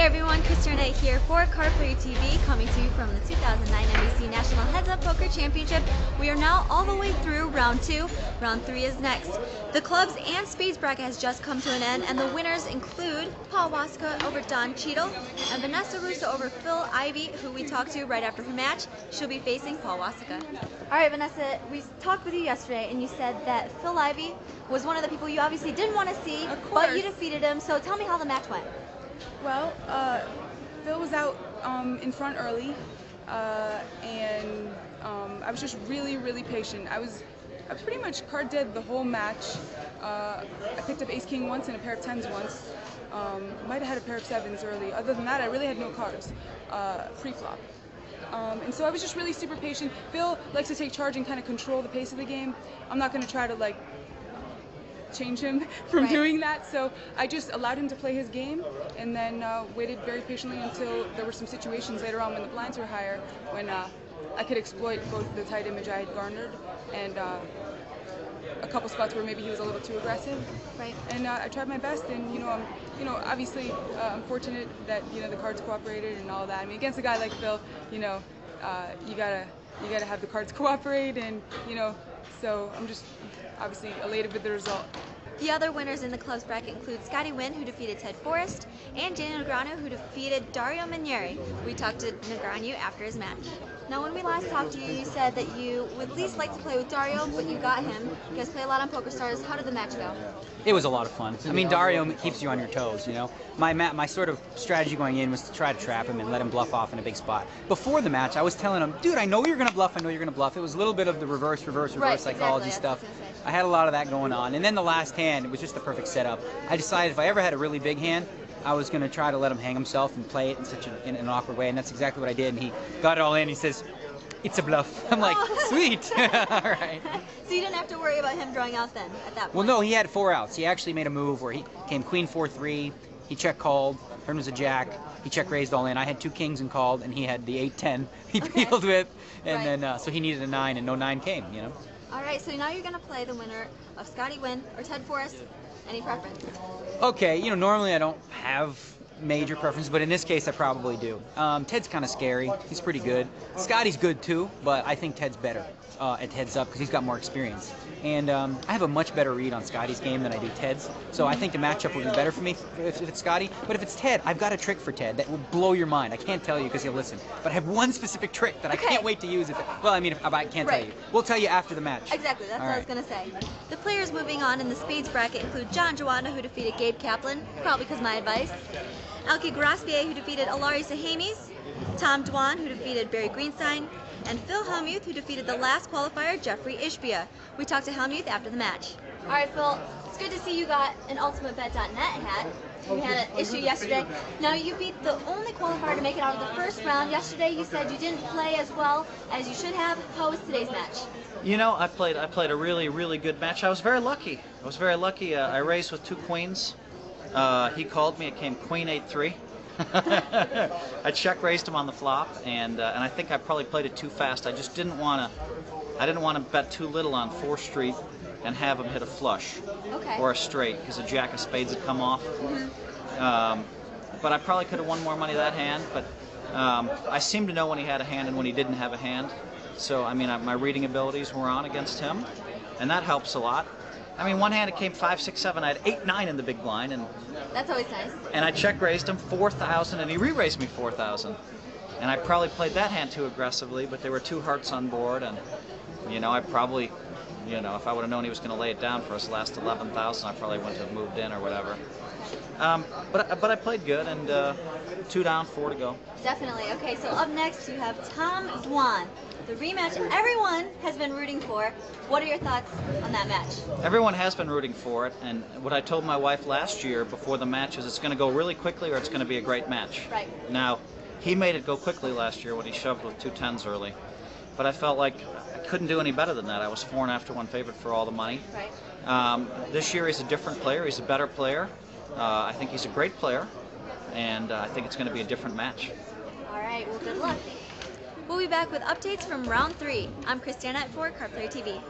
everyone, Christina here for Card Player TV, coming to you from the 2009 NBC National Heads Up Poker Championship. We are now all the way through round 2. Round 3 is next. The clubs and spades bracket has just come to an end, and the winners include Paul Waska over Don Cheadle and Vanessa Russo over Phil Ivey, who we talked to right after her match. She'll be facing Paul Waska. Alright, Vanessa, we talked with you yesterday, and you said that Phil Ivey was one of the people you obviously didn't want to see, but you defeated him. So tell me how the match went. Well, Phil was out in front early, and I was just really patient. I was pretty much card dead the whole match. I picked up ace-king once and a pair of tens once. Might have had a pair of sevens early. Other than that, I really had no cards pre-flop. And so I was just really super patient. Phil likes to take charge and kind of control the pace of the game. I'm not going to try to change him from doing that, so I just allowed him to play his game and then waited very patiently until there were some situations later on when the blinds were higher, when I could exploit both the tight image I had garnered and a couple spots where maybe he was a little too aggressive. Right. And I tried my best, and obviously I'm fortunate that the cards cooperated and all that. I mean, against a guy like Phil, you gotta have the cards cooperate, and so I'm just obviously elated with the result. The other winners in the club's bracket include Scotty Wynn, who defeated Ted Forrest, and Daniel Negreanu, who defeated Dario Manieri. We talked to Negreanu after his match. Now, when we last talked to you, you said that you would least like to play with Dario, but you got him. You guys play a lot on PokerStars. How did the match go? It was a lot of fun. I mean, Dario keeps you on your toes, My sort of strategy going in was to try to trap him and let him bluff off in a big spot. Before the match, I was telling him, dude, I know you're going to bluff, I know you're going to bluff. It was a little bit of the reverse psychology stuff. I had a lot of that going on. And then the last hand, it was just the perfect setup. I decided if I ever had a really big hand, I was going to try to let him hang himself and play it in an awkward way, and that's exactly what I did. And he got it all in. He says, "It's a bluff." I'm like, sweet. All right. So you didn't have to worry about him drawing out then at that point? Well, no, he had 4 outs. He actually made a move where he came queen 4-3. He check called. Turn was a jack. He check raised all in. I had 2 kings and called, and he had the 8-10 he peeled with, and then so he needed a 9, and no 9 came. All right. So now you're going to play the winner of Scotty Wynn or Ted Forrest. Any preference? Okay. Normally I don't have major preference, but in this case I probably do. Ted's kind of scary. He's pretty good. Scotty's good too, but I think Ted's better at heads up because he's got more experience. And I have a much better read on Scotty's game than I do Ted's, so I think the matchup would be better for me if it's Scotty. But if it's Ted, I've got a trick for Ted that will blow your mind. I can't tell you because he'll listen, but I have one specific trick that I can't wait to use. I can't tell you. We'll tell you after the match. Exactly, that's what I was going to say. The players moving on in the spades bracket include John Joanna, who defeated Gabe Kaplan, probably because of my advice. Elke Graspier, who defeated Alari Sahamis, Tom Dwan, who defeated Barry Greenstein, and Phil Hellmuth, who defeated the last qualifier, Jeffrey Ishbia. We talked to Hellmuth after the match. All right, Phil, it's good to see you got an UltimateBet.net hat. We had an issue yesterday. Now, you beat the only qualifier to make it out of the first round. Yesterday, you said you didn't play as well as you should have. How was today's match? I played a really good match. I was very lucky. I raised with 2 queens. He called me. It came queen 8-3. I check raised him on the flop, and I think I probably played it too fast. I just didn't want to bet too little on 4th Street and have him hit a flush or a straight because a jack of spades had come off. But I probably could have won more money that hand. But I seemed to know when he had a hand and when he didn't have a hand. So I mean, my reading abilities were on against him, and that helps a lot. I mean, one hand it came 5, 6, 7. I had 8, 9 in the big blind, and that's always nice. And I check raised him 4,000, and he re-raised me 4,000. And I probably played that hand too aggressively, but there were 2 hearts on board, and I probably, if I would have known he was going to lay it down for his last 11,000, I probably wouldn't have moved in or whatever. But I played good, and 2 down, 4 to go. Definitely. Okay, so up next you have Tom Dwan, the rematch everyone has been rooting for. What are your thoughts on that match? Everyone has been rooting for it, and what I told my wife last year before the match is it's going to go really quickly or it's going to be a great match. Right. Now, he made it go quickly last year when he shoved with 2 tens early, but I felt like I couldn't do any better than that. I was 4.5-to-1 favorite for all the money. Right. This year he's a different player. He's a better player. I think he's a great player, and I think it's going to be a different match. All right, well, good luck. We'll be back with updates from round 3. I'm Christina for Card Player TV.